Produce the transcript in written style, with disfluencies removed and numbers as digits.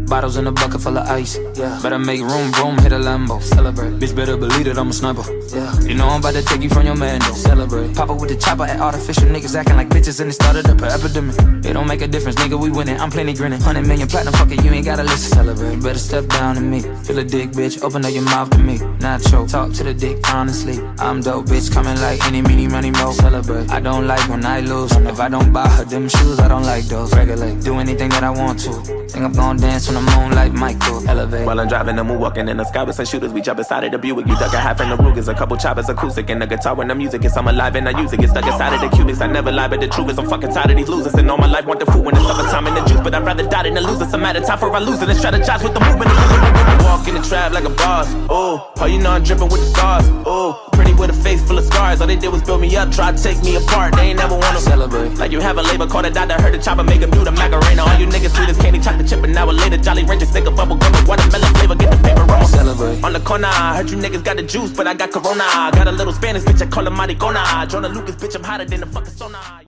Bottles in a bucket full of ice. Yeah. Better make room, hit a Lambo. Celebrate. Bitch, better believe that I'm a sniper. Yeah. You know I'm about to take you from your man, though. Celebrate. Pop up with the chopper at artificial niggas acting like bitches and it started up an epidemic. It don't make a difference, nigga, we winning. I'm plenty grinning. 100 million platinum, fuck it, you ain't gotta listen. Celebrate. You better step down to me. Feel a dick, bitch, open up your mouth to me. Nacho, talk to the dick, honestly. I'm dope, bitch, coming like any, meeny, money, mo. Celebrate. I don't like when I lose. If I don't buy her them shoes, I don't like those. Regulate. Do anything that I want to. Think I'm gon' dance on the moon like Michael. Elevate. While I'm driving, I'm walking in the sky with some shooters. We jump inside of the Buick. You duck a half in the Rugers. A couple choppers, acoustic, and the guitar when the music is. I'm alive and I use it. Get stuck inside of the cubics. I never lie, but the truth is I'm fucking tired of these losers. And all my life want the food when it's summertime and the juice. But I'd rather die than lose it. Some at a time for I lose it and strategize with the movement. Walk in the trap like a boss. Oh, you know I'm dripping with the sauce. Oh, pretty with a face full of scars. All they did was build me up, try to take me apart. They ain't never wanna celebrate. Like you have a label called a doctor, heard the chopper make a do the Macarena. All you niggas sweet as candy, chocolate chip, an hour later. Jolly Rancher, stick a bubble gum with watermelon flavor, get the paper roll. Celebrate. On the corner, I heard you niggas got the juice, but I got Corona. Got a little Spanish bitch, I call her Maricona. Jonah Lucas, bitch, I'm hotter than the fucking sauna.